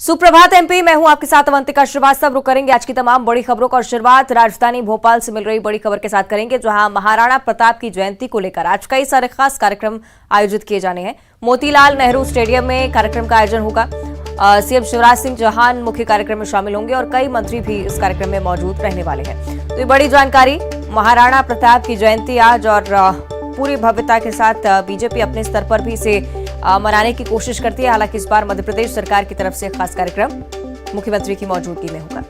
सुप्रभात एमपी, मैं हूं आपके साथ अवंतिका श्रीवास्तव। रुक करेंगे आज की तमाम बड़ी खबरों का और शुरुआत राजधानी भोपाल से मिल रही बड़ी खबर के साथ करेंगे, जहां महाराणा प्रताप की जयंती को लेकर आज कई सारे खास कार्यक्रम आयोजित किए जाने हैं। मोतीलाल नेहरू स्टेडियम में कार्यक्रम का आयोजन होगा। सीएम शिवराज सिंह चौहान मुख्य कार्यक्रम में शामिल होंगे और कई मंत्री भी इस कार्यक्रम में मौजूद रहने वाले हैं। तो ये बड़ी जानकारी, महाराणा प्रताप की जयंती आज और पूरी भव्यता के साथ बीजेपी अपने स्तर पर भी इसे मनाने की कोशिश करती है। हालांकि इस बार मध्य प्रदेश सरकार की तरफ से खास कार्यक्रम मुख्यमंत्री की मौजूदगी में होगा।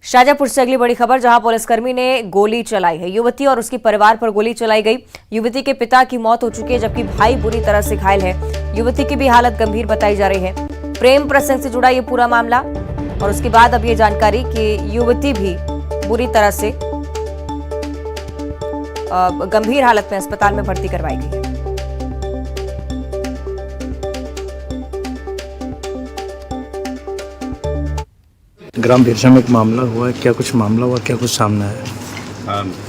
शाजापुर से अगली बड़ी खबर, जहां पुलिसकर्मी ने गोली चलाई है। युवती और उसके परिवार पर गोली चलाई गई। युवती के पिता की मौत हो चुकी है, जबकि भाई बुरी तरह से घायल है। युवती की भी हालत गंभीर बताई जा रही है। प्रेम प्रसंग से जुड़ा ये पूरा मामला और उसके बाद अब ये जानकारी कि युवती भी बुरी तरह से गंभीर हालत में अस्पताल में भर्ती करवाई गई है। ग्राम बिरसा में एक मामला हुआ है, क्या कुछ मामला हुआ, क्या कुछ सामने है?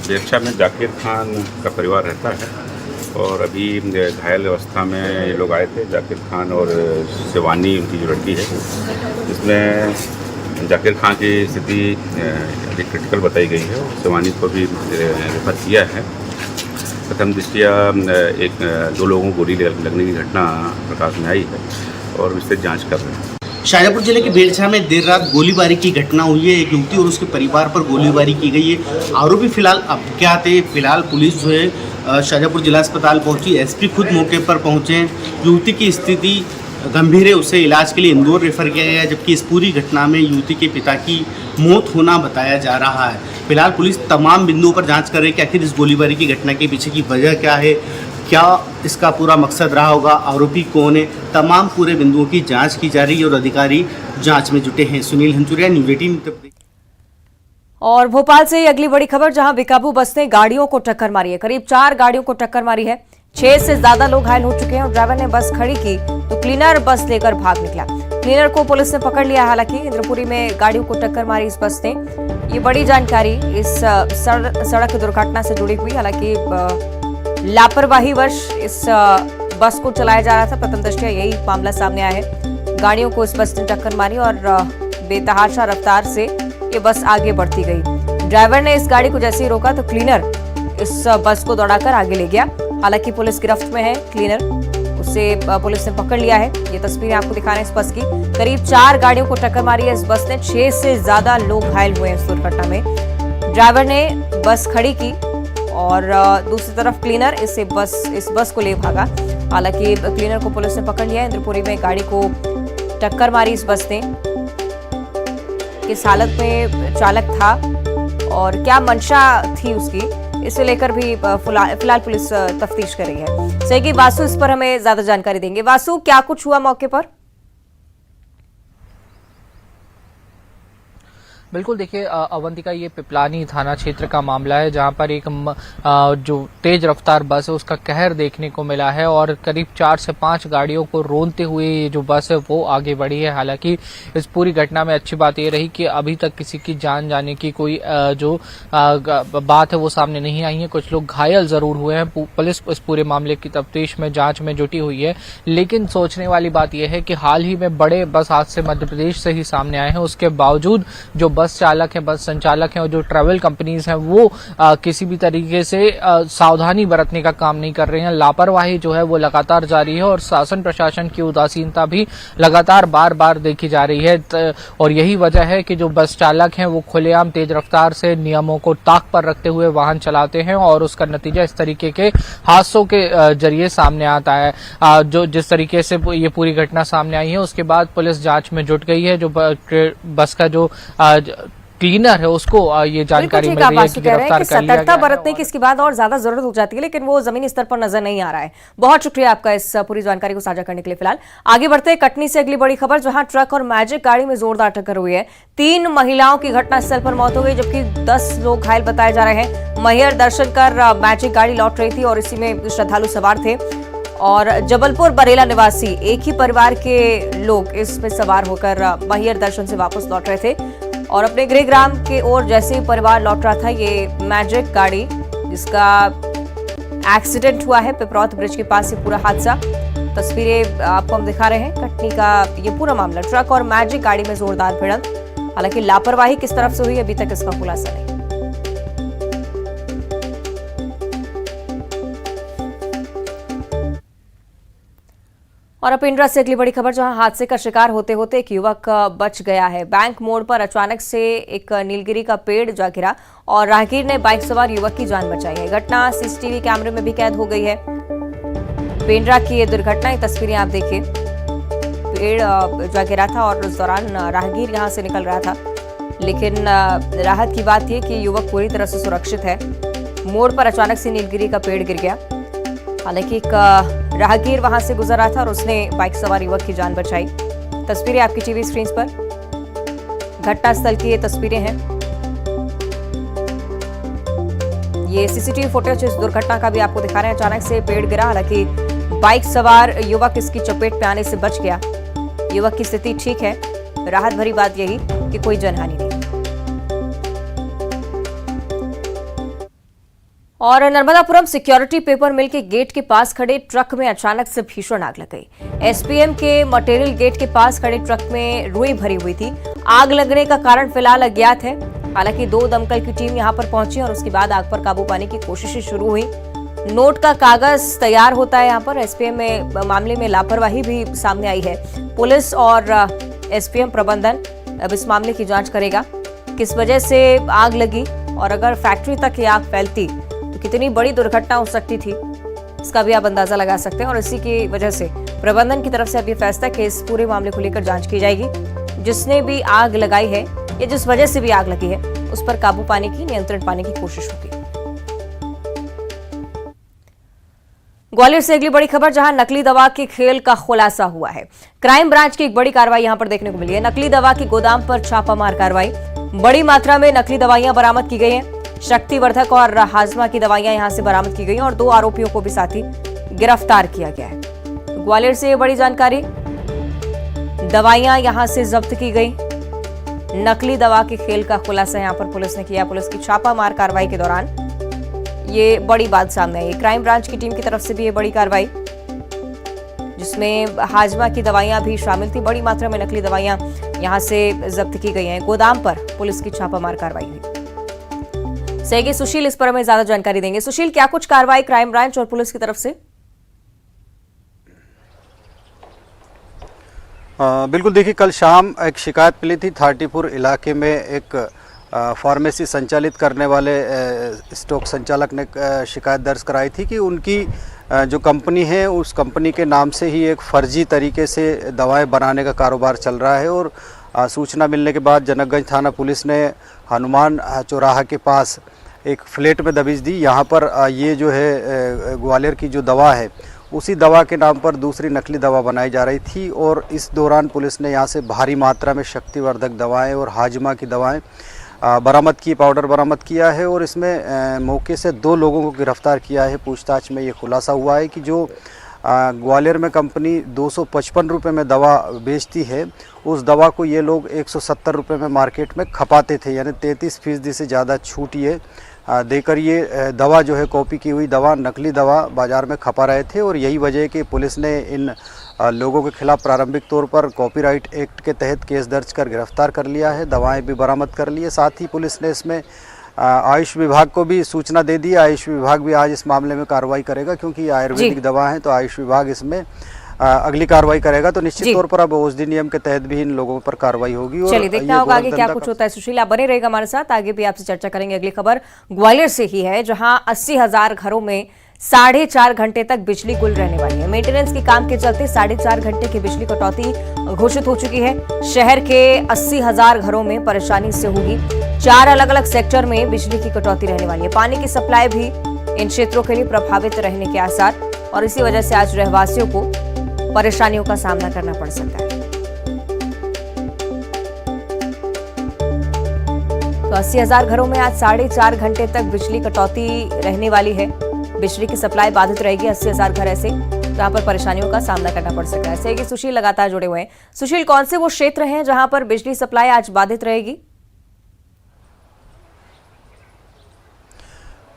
बिरसा में जाकिर खान का परिवार रहता है और अभी घायल अवस्था में ये लोग आए थे। जाकिर खान और शिवानी उनकी जो लड़की है, जिसमें जाकिर खान की स्थिति अधिक क्रिटिकल बताई गई है। शिवानी को भी रेफर किया है। प्रथम दृष्टिया दो लोगों को गोली लगने की घटना प्रकाश में आई है और विस्तृत जाँच कर रहे हैं। शाजापुर जिले के बेलछा में देर रात गोलीबारी की घटना हुई है। एक युवती और उसके परिवार पर गोलीबारी की गई है। आरोपी फिलहाल अज्ञात है। फिलहाल पुलिस जो है शाजापुर जिला अस्पताल पहुंची। एसपी खुद मौके पर पहुंचे। युवती की स्थिति गंभीर है, उसे इलाज के लिए इंदौर रेफर किया गया है, जबकि इस पूरी घटना में युवती के पिता की मौत होना बताया जा रहा है। फिलहाल पुलिस तमाम बिंदुओं पर जाँच कर रही है कि आखिर इस गोलीबारी की घटना के पीछे की वजह क्या है, क्या इसका पूरा मकसद रहा होगा, आरोपी कौन है। तमाम पूरे बिंदुओं की जांच की जा रही है और अधिकारी जांच में जुटे हैं। सुनील हंचुरिया, न्यूज़ 18 उत्तर प्रदेश। और भोपाल से अगली बड़ी खबर, जहां बेकाबू बस ने गाड़ियों को टक्कर मारी है। करीब 4 गाड़ियों को टक्कर मारी है। 6 से ज्यादा लोग घायल हो चुके हैं और ड्राइवर ने बस खड़ी की तो क्लीनर बस लेकर भाग निकला। क्लीनर को पुलिस ने पकड़ लिया। हालांकि इंद्रपुरी में गाड़ियों को टक्कर मारी इस बस ने। ये बड़ी जानकारी इस सड़क दुर्घटना से जुड़ी हुई। हालांकि लापरवाही वश इस बस को चलाया जा रहा था। प्रथम दृष्टया यही मामला सामने आया है। गाड़ियों को इस बस ने टक्कर मारी और बेतहाशा रफ्तार से ये बस आगे बढ़ती गई। ड्राइवर ने इस गाड़ी को जैसे ही रोका तो क्लीनर इस बस को दौड़ाकर आगे ले गया। हालांकि पुलिस गिरफ्त में है। क्लीनर, उसे पुलिस ने पकड़ लिया है। ये तस्वीरें आपको दिखा रहे हैं इस बस की। करीब 4 गाड़ियों को टक्कर मारी है इस बस ने। 6 से ज्यादा लोग घायल हुए हैं इस दुर्घटना में। ड्राइवर ने बस खड़ी की और दूसरी तरफ क्लीनर इस बस को ले भागा। हालांकि क्लीनर को पुलिस ने पकड़ लिया है। इंद्रपुरी में गाड़ी को टक्कर मारी इस बस ने। किस हालत में चालक था और क्या मंशा थी उसकी, इसे लेकर भी फिलहाल पुलिस तफ्तीश कर रही है। सहयोगी वासु इस पर हमें ज्यादा जानकारी देंगे। वासु, क्या कुछ हुआ मौके पर? बिल्कुल, देखिए अवंतिका, ये पिपलानी थाना क्षेत्र का मामला है, जहां पर एक जो तेज रफ्तार बस है उसका कहर देखने को मिला है और करीब 4 से 5 गाड़ियों को रोनते हुए ये जो बस है वो आगे बढ़ी है। हालांकि इस पूरी घटना में अच्छी बात ये रही कि अभी तक किसी की जान जाने की कोई बात है वो सामने नहीं आई है। कुछ लोग घायल जरूर हुए हैं। पुलिस इस पूरे मामले की तफ्तीश में, जांच में जुटी हुई है। लेकिन सोचने वाली बात यह है कि हाल ही में बड़े बस हादसे मध्य प्रदेश से ही सामने आए हैं। उसके बावजूद जो बस चालक है, बस संचालक हैं और जो ट्रैवल कंपनीज हैं वो किसी भी तरीके से सावधानी बरतने का काम नहीं कर रहे हैं। लापरवाही जो है वो लगातार जारी है और शासन प्रशासन की उदासीनता भी लगातार बार बार देखी जा रही है। और यही वजह है कि जो बस चालक हैं वो खुलेआम तेज रफ्तार से नियमों को ताक पर रखते हुए वाहन चलाते हैं और उसका नतीजा इस तरीके के हादसों के जरिए सामने आता है। जो जिस तरीके से ये पूरी घटना सामने आई है उसके बाद पुलिस जांच में जुट गई है। जो बस का जो क्लीनर है उसको ये जानकारी मिल रही है कि गिरफ्तार कर लिया गया है। सतर्कता बरतने की इसके बाद और ज्यादा जरूरत हो जाती है, लेकिन वो जमीनी स्तर पर नजर नहीं आ रहा है। बहुत शुक्रिया आपका इस पूरी जानकारी को साझा करने के लिए। फिलहाल आगे बढ़ते हैं कटनी से अगली बड़ी खबर, जहां ट्रक और मैजिक गाड़ी में जोरदार टक्कर हुई है। 3 महिलाओं की घटनास्थल पर मौत हो गई, जबकि 10 लोग घायल बताए जा रहे हैं। मैहर दर्शन कर मैजिक गाड़ी लौट रही थी और इसी में श्रद्धालु सवार थे और जबलपुर बरेला निवासी एक ही परिवार के लोग इसमें सवार होकर मैहर दर्शन से वापस लौट रहे थे और अपने गृहग्राम के ओर जैसे ही परिवार लौट रहा था, ये मैजिक गाड़ी जिसका एक्सीडेंट हुआ है पिपरौत ब्रिज के पास से पूरा हादसा। तस्वीरें आपको हम दिखा रहे हैं कटनी का ये पूरा मामला। ट्रक और मैजिक गाड़ी में जोरदार भिड़ंत, हालांकि लापरवाही किस तरफ से हुई अभी तक इसका खुलासा नहीं। और अब इंदिरा से अगली बड़ी खबर, जहां हादसे का शिकार होते होते एक युवक बच गया है। बैंक मोड़ पर अचानक से एक नीलगिरी का पेड़ जा गिरा और राहगीर ने बाइक सवार युवक की जान बचाई है। घटना सीसीटीवी कैमरे में भी कैद हो गई है। पेंड्रा की ये दुर्घटना, ये तस्वीरें आप देखिए। पेड़ जा गिरा था और उस दौरान राहगीर यहां से निकल रहा था, लेकिन राहत की बात यह कि युवक पूरी तरह से सुरक्षित है। मोड़ पर अचानक से नीलगिरी का पेड़ गिर गया, हालांकि एक राहगीर वहां से गुजर रहा था और उसने बाइक सवार युवक की जान बचाई। तस्वीरें आपकी टीवी स्क्रीन पर, घटनास्थल की ये तस्वीरें हैं। ये सीसीटीवी फुटेज इस दुर्घटना का भी आपको दिखा रहे हैं। अचानक से पेड़ गिरा, हालांकि बाइक सवार युवक इसकी चपेट में आने से बच गया। युवक की स्थिति ठीक है। राहत भरी बात यही कि कोई जनहानि नहीं। और नर्मदापुरम सिक्योरिटी पेपर मिल के गेट के पास खड़े ट्रक में अचानक से भीषण आग लग गई। एसपीएम के मटेरियल गेट के पास खड़े ट्रक में रुई भरी हुई थी। आग लगने का कारण फिलहाल अज्ञात है। हालांकि 2 दमकल की टीम यहां पर पहुंची और उसके बाद आग पर काबू पाने की कोशिशें शुरू हुई। नोट का कागज तैयार होता है यहां पर। एसपीएम में मामले में लापरवाही भी सामने आई है। पुलिस और एसपीएम प्रबंधन अब इस मामले की जांच करेगा, किस वजह से आग लगी और अगर फैक्ट्री तक ये आग फैलती तो कितनी बड़ी दुर्घटना हो सकती थी, इसका भी आप अंदाजा लगा सकते हैं। और इसी की वजह से प्रबंधन की तरफ से अब ये फैसला कि इस पूरे मामले को लेकर जांच की जाएगी। जिसने भी आग लगाई है या जिस वजह से भी आग लगी है, उस पर काबू पाने की, नियंत्रण पाने की कोशिश होगी। ग्वालियर से अगली बड़ी खबर, जहां नकली दवा के खेल का खुलासा हुआ है। क्राइम ब्रांच की एक बड़ी कार्रवाई यहां पर देखने को मिली है। नकली दवा के गोदाम पर छापामार कार्रवाई, बड़ी मात्रा में नकली दवाइयां बरामद की गई हैं। शक्तिवर्धक और हाजमा की दवाइयां यहां से बरामद की गई और 2 आरोपियों को भी साथ ही गिरफ्तार किया गया है। ग्वालियर से ये बड़ी जानकारी, दवाइयां यहां से जब्त की गई। नकली दवा के खेल का खुलासा यहां पर पुलिस ने किया। पुलिस की छापामार कार्रवाई के दौरान ये बड़ी बात सामने आई। क्राइम ब्रांच की टीम की तरफ से भी ये बड़ी कार्रवाई, जिसमें हाजमा की दवाइयां भी शामिल थी। बड़ी मात्रा में नकली दवाइयां यहां से जब्त की गई हैं। गोदाम पर पुलिस की छापामार कार्रवाई हुई। सहयोगी सुशील इस पर हमें ज्यादा जानकारी देंगे। सुशील, क्या कुछ कार्रवाई क्राइम ब्रांच और पुलिस की तरफ से? बिल्कुल, देखिए कल शाम एक शिकायत मिली थी। थाटीपुर इलाके में एक फार्मेसी संचालित करने वाले स्टॉक संचालक ने शिकायत दर्ज कराई थी कि उनकी जो कंपनी है उस कंपनी के नाम से ही एक फर्जी तरीके से दवाएं बनाने का कारोबार चल रहा है। और सूचना मिलने के बाद जनकगंज थाना पुलिस ने हनुमान चौराहा के पास एक फ्लैट में दबिश दी। यहाँ पर ये जो है ग्वालियर की जो दवा है उसी दवा के नाम पर दूसरी नकली दवा बनाई जा रही थी। और इस दौरान पुलिस ने यहाँ से भारी मात्रा में शक्तिवर्धक दवाएं और हाजमा की दवाएं बरामद की, पाउडर बरामद किया है। और इसमें मौके से 2 लोगों को गिरफ्तार किया है। पूछताछ में ये खुलासा हुआ है कि जो ग्वालियर में कंपनी 255 रुपये में दवा बेचती है, उस दवा को ये लोग 170 रुपये में मार्केट में खपाते थे। यानी 33% से ज़्यादा छूट ये देकर ये दवा जो है, कॉपी की हुई दवा, नकली दवा बाज़ार में खपा रहे थे। और यही वजह है कि पुलिस ने इन लोगों के खिलाफ प्रारंभिक तौर पर कॉपीराइट एक्ट के तहत केस दर्ज कर गिरफ्तार कर लिया है। दवाएं भी बरामद कर ली है। साथ ही पुलिस ने इसमें आयुष विभाग को भी सूचना दे दी। आयुष विभाग भी आज इस मामले में कार्रवाई करेगा, क्योंकि ये आयुर्वेदिक दवा है तो आयुष विभाग इसमें अगली कार्रवाई करेगा। तो निश्चित तौर पर अब औषधि नियम के तहत भी इन लोगों पर कार्रवाई होगी। और चलिए देखना होगा आगे क्या कुछ होता है। सुशील, आप बने रहेगा हमारे साथ, आगे भी आपसे चर्चा करेंगे। अगली खबर ग्वालियर से ही है, जहां 80,000 घरों में 4.5 घंटे तक बिजली गुल रहने वाली है। मेंटेनेंस के काम के चलते 4.5 घंटे की बिजली कटौती घोषित हो चुकी है। शहर के 80,000 घरों में परेशानी से होगी। 4 अलग अलग सेक्टर में बिजली की कटौती रहने वाली है। पानी की सप्लाई भी इन क्षेत्रों के लिए प्रभावित रहने के आसार, और इसी वजह से आज रहवासियों को परेशानियों का सामना करना पड़ सकता है। तो 80,000 घरों में आज 4.5 घंटे तक बिजली कटौती रहने वाली है। बिजली की सप्लाई बाधित रहेगी। 80,000 घर ऐसे जहां पर परेशानियों का सामना करना पड़ सकता है। सहयोगी सुशील लगातार जुड़े हुए हैं। सुशील, कौन से वो क्षेत्र हैं जहां पर बिजली सप्लाई आज बाधित रहेगी?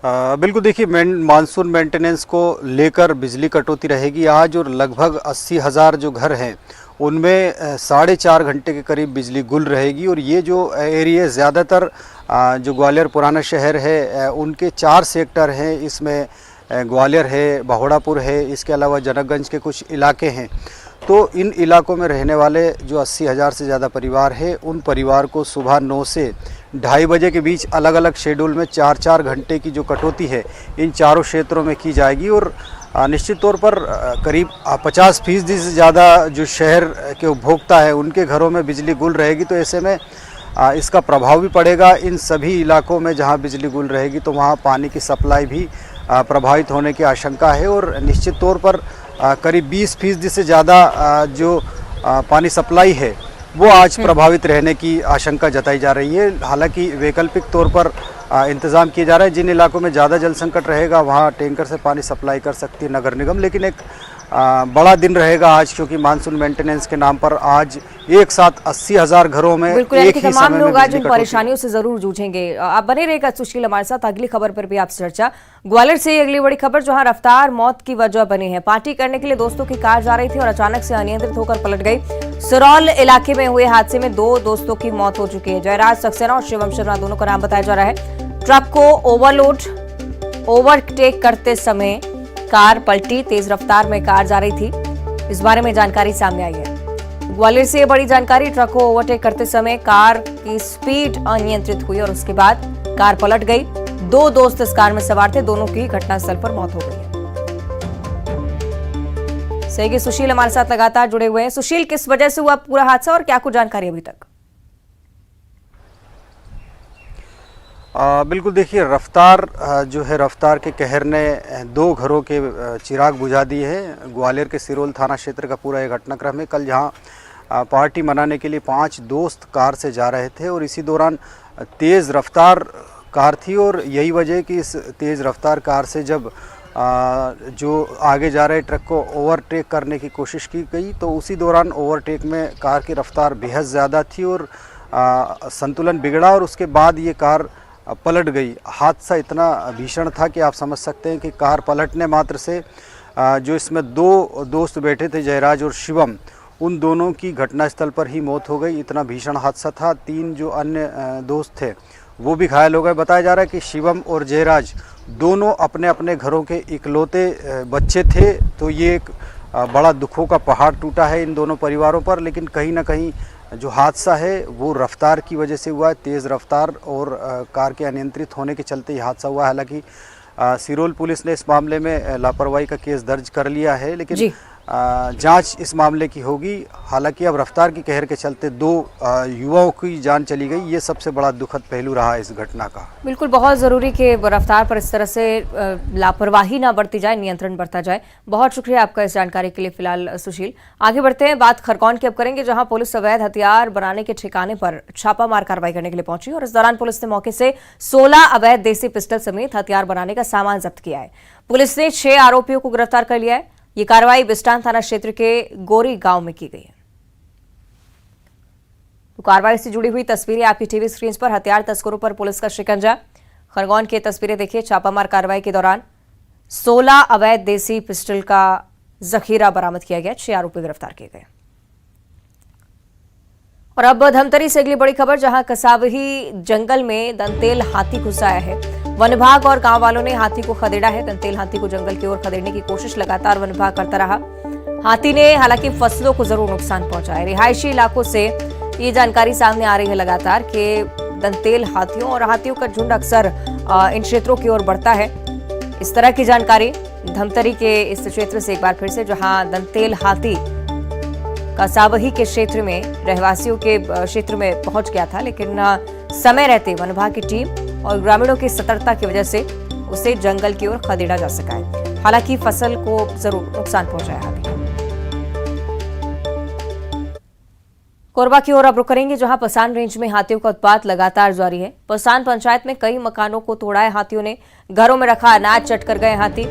बिल्कुल देखिए, मानसून मेंटेनेंस को लेकर बिजली कटौती रहेगी आज, और लगभग 80,000 जो घर हैं उनमें 4.5 घंटे के करीब बिजली गुल रहेगी। और ये जो एरिया ज़्यादातर जो ग्वालियर पुराना शहर है उनके 4 सेक्टर हैं, इसमें ग्वालियर है, बहुड़ापुर है, इसके अलावा जनकगंज के कुछ इलाके हैं। तो इन इलाकों में रहने वाले जो 80,000 से ज़्यादा परिवार है, उन परिवार को सुबह 9 से 2:30 बजे के बीच अलग अलग शेड्यूल में 4-4 घंटे की जो कटौती है इन चारों क्षेत्रों में की जाएगी। और निश्चित तौर पर करीब 50% से ज़्यादा जो शहर के उपभोक्ता है उनके घरों में बिजली गुल रहेगी। तो ऐसे में इसका प्रभाव भी पड़ेगा इन सभी इलाकों में जहां बिजली गुल रहेगी, तो वहां पानी की सप्लाई भी प्रभावित होने की आशंका है। और निश्चित तौर पर करीब 20% से ज़्यादा जो पानी सप्लाई है वो आज प्रभावित रहने की आशंका जताई जा रही है। हालांकि वैकल्पिक तौर पर इंतज़ाम किए जा रहे हैं। जिन इलाकों में ज़्यादा जल संकट रहेगा वहाँ टैंकर से पानी सप्लाई कर सकती है नगर निगम। लेकिन एक बड़ा दिन रहेगा आज, क्योंकि मानसून मेंटेनेंस के नाम पर आज एक साथ 80,000 घरों में बिल्कुल, एक ही तमाम समय में लोग आज बिजली इन कटौती। परेशानियों से जरूर जूझेंगे। आप बने रहेगा सुशील हमारे साथ, अगली खबर पर भी आपसे चर्चा। ग्वालियर से अगली बड़ी खबर, जहां रफ्तार मौत की वजह बनी है। पार्टी करने के लिए दोस्तों की कार जा रही थी और अचानक से अनियंत्रित होकर पलट गई। सिरौल इलाके में हुए हादसे में 2 दोस्तों की मौत हो चुकी है। जयराज सक्सेना और शिवम शर्मा दोनों का नाम बताया जा रहा है। ट्रक को ओवरटेक करते समय कार पलटी। तेज रफ्तार में कार जा रही थी, इस बारे में जानकारी सामने आई है। ग्वालियर से बड़ी जानकारी, ट्रक को ओवरटेक करते समय कार की स्पीड अनियंत्रित हुई और उसके बाद कार पलट गई। 2 दोस्त इस कार में सवार थे, दोनों की घटनास्थल पर मौत हो गई है। सहयोगी सुशील हमारे साथ लगातार जुड़े हुए हैं। सुशील, किस वजह से हुआ पूरा हादसा और क्या कुछ जानकारी अभी तक? बिल्कुल देखिए, रफ्तार जो है, रफ्तार के कहर ने 2 घरों के चिराग बुझा दिए हैं। ग्वालियर के सिरोल थाना क्षेत्र का पूरा ये घटनाक्रम है। कल जहां पार्टी मनाने के लिए 5 दोस्त कार से जा रहे थे और इसी दौरान तेज़ रफ्तार कार थी, और यही वजह कि इस तेज़ रफ्तार कार से जब जो आगे जा रहे ट्रक को ओवरटेक करने की कोशिश की गई, तो उसी दौरान ओवरटेक में कार की रफ्तार बेहद ज़्यादा थी और संतुलन बिगड़ा और उसके बाद ये कार पलट गई। हादसा इतना भीषण था कि आप समझ सकते हैं कि कार पलटने मात्र से जो इसमें 2 दोस्त बैठे थे, जयराज और शिवम, उन दोनों की घटनास्थल पर ही मौत हो गई। इतना भीषण हादसा था। 3 जो अन्य दोस्त थे वो भी घायल हो गए। बताया जा रहा है कि शिवम और जयराज दोनों अपने अपने घरों के इकलौते बच्चे थे। तो ये एक बड़ा दुखों का पहाड़ टूटा है इन दोनों परिवारों पर। लेकिन कहीं ना कहीं जो हादसा है वो रफ्तार की वजह से हुआ है। तेज़ रफ्तार और कार के अनियंत्रित होने के चलते ये हादसा हुआ। हालांकि सिरोल पुलिस ने इस मामले में लापरवाही का केस दर्ज कर लिया है, लेकिन जांच इस मामले की होगी। हालांकि अब रफ्तार की कहर के चलते 2 युवाओं की जान चली गई। ये सबसे बड़ा दुखद पहलू रहा इस घटना का। बिल्कुल, बहुत जरूरी कि रफ्तार पर इस तरह से लापरवाही ना बरती जाए, नियंत्रण बरता जाए। बहुत शुक्रिया आपका इस जानकारी के लिए। फिलहाल सुशील, आगे बढ़ते हैं, बात खरगोन की अब करेंगे, जहां पुलिस अवैध हथियार बनाने के ठिकाने पर छापामार कार्रवाई करने के लिए पहुंची और इस दौरान पुलिस ने मौके से 16 अवैध देसी पिस्टल समेत हथियार बनाने का सामान जब्त किया है। पुलिस ने 6 आरोपियों को गिरफ्तार कर लिया है। ये कार्रवाई बिस्टान थाना क्षेत्र के गोरी गांव में की गई है। तो कार्रवाई से जुड़ी हुई तस्वीरें आपकी टीवी स्क्रीन पर। हथियार तस्करों पर पुलिस का शिकंजा। खरगोन की तस्वीरें देखिए। छापामार कार्रवाई के दौरान 16 अवैध देसी पिस्टल का जखीरा बरामद किया गया। 6 आरोपी गिरफ्तार किए गए। और अब धमतरी से अगली बड़ी खबर, जहां कसाबही जंगल में दंतेल हाथी घुस आया है। वन विभाग और गांव वालों ने हाथी को खदेड़ा है। दंतेल हाथी को जंगल की ओर खदेड़ने की कोशिश लगातार वन विभाग करता रहा। हाथी ने हालांकि फसलों को जरूर नुकसान पहुंचाया। रिहायशी इलाकों से ये जानकारी सामने आ रही है लगातार कि दंतेल हाथियों और हाथियों का झुंड अक्सर इन क्षेत्रों की ओर बढ़ता है। इस तरह की जानकारी धमतरी के इस क्षेत्र से एक बार फिर से, जहां दंतेल हाथी कसाबही के क्षेत्र में रहवासियों के क्षेत्र में पहुंच गया था, लेकिन समय रहते वन विभाग की टीम और ग्रामीणों की सतर्कता की वजह से उसे जंगल की ओर खदेड़ा जा सका है। हालांकि फसल को जरूर नुकसान पहुंचाया है। कोरबा की ओर अब रुक करेंगे, जहां पसान रेंज में हाथियों का उत्पात लगातार जारी है। पसान पंचायत में कई मकानों को तोड़ा है हाथियों ने। घरों में रखा अनाज चट कर गए हाथी।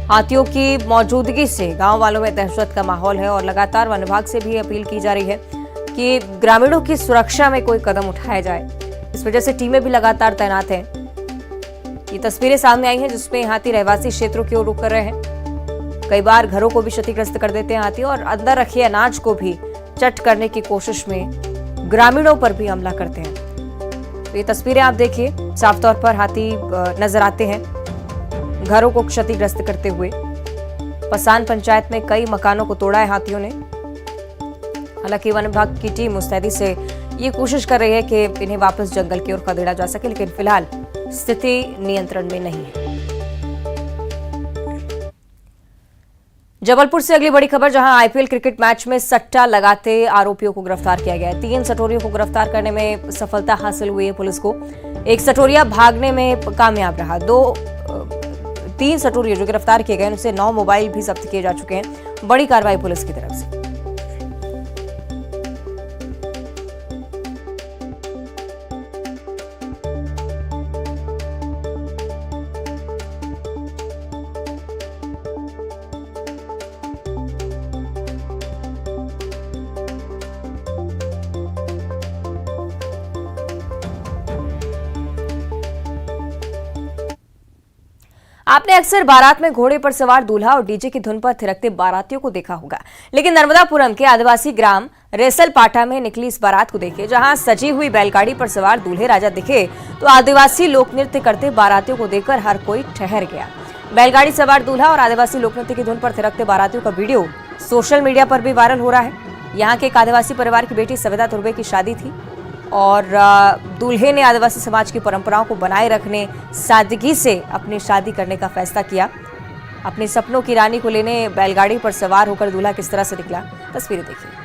हाथियों की मौजूदगी से गांव वालों में दहशत का माहौल है और लगातार वन विभाग से भी अपील की जा रही है कि ग्रामीणों की सुरक्षा में कोई कदम उठाया जाए। इस वजह से टीमें भी लगातार तैनात हैं। ये तस्वीरें सामने आई हैं जिसमें हाथी रहवासी क्षेत्रों की ओर रुख कर रहे हैं। कई बार घरों को भी क्षतिग्रस्त कर देते हैं हाथी और अंदर रखे अनाज को भी चट करने की कोशिश में ग्रामीणों पर भी हमला करते हैं। तो ये तस्वीरें आप देखिए, साफ तौर पर हाथी नजर आते हैं घरों को क्षतिग्रस्त करते हुए। पसान पंचायत में कई मकानों को तोड़ा है हाथियों ने। हालांकि वन विभाग की टीम मुस्तैदी से ये कोशिश कर रही है कि इन्हें वापस जंगल की ओर खदेड़ा जा सके, लेकिन फिलहाल स्थिति नियंत्रण में नहीं है। जबलपुर से अगली बड़ी खबर, जहां आईपीएल क्रिकेट मैच में सट्टा लगाते आरोपियों को गिरफ्तार किया गया है। 3 सटोरियों को गिरफ्तार करने में सफलता हासिल हुई है पुलिस को। एक सटोरिया भागने में कामयाब रहा। 3 सटोरिये जो गिरफ्तार किए गए उनसे 9 मोबाइल भी जब्त किए जा चुके हैं। बड़ी कार्रवाई पुलिस की तरफ से। आपने अक्सर बारात में घोड़े पर सवार दूल्हा और डीजे की धुन पर थिरकते बारातियों को देखा होगा, लेकिन नर्मदापुरम के आदिवासी ग्राम रेसलपाटा में निकली इस बारात को देखिए, जहां सजी हुई बैलगाड़ी पर सवार दूल्हे राजा दिखे तो आदिवासी लोक नृत्य करते बारातियों को देखकर हर कोई ठहर गया। बैलगाड़ी सवार दूल्हा और आदिवासी लोक नृत्य की धुन पर थिरकते बारातियों का वीडियो सोशल मीडिया पर भी वायरल हो रहा है। यहाँ के एक आदिवासी परिवार की बेटी सविता तुर्वे की शादी थी और दूल्हे ने आदिवासी समाज की परंपराओं को बनाए रखने सादगी से अपनी शादी करने का फैसला किया। अपने सपनों की रानी को लेने बैलगाड़ी पर सवार होकर दूल्हा किस तरह से निकला, तस्वीरें देखिए।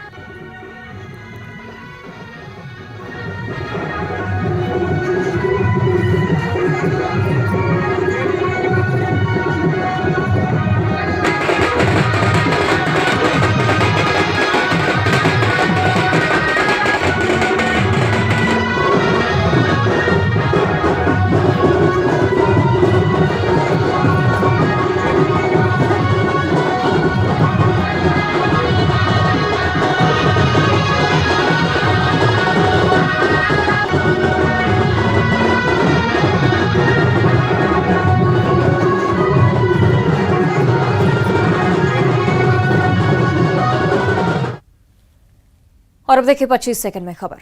और अब देखिए 25 सेकंड में खबर।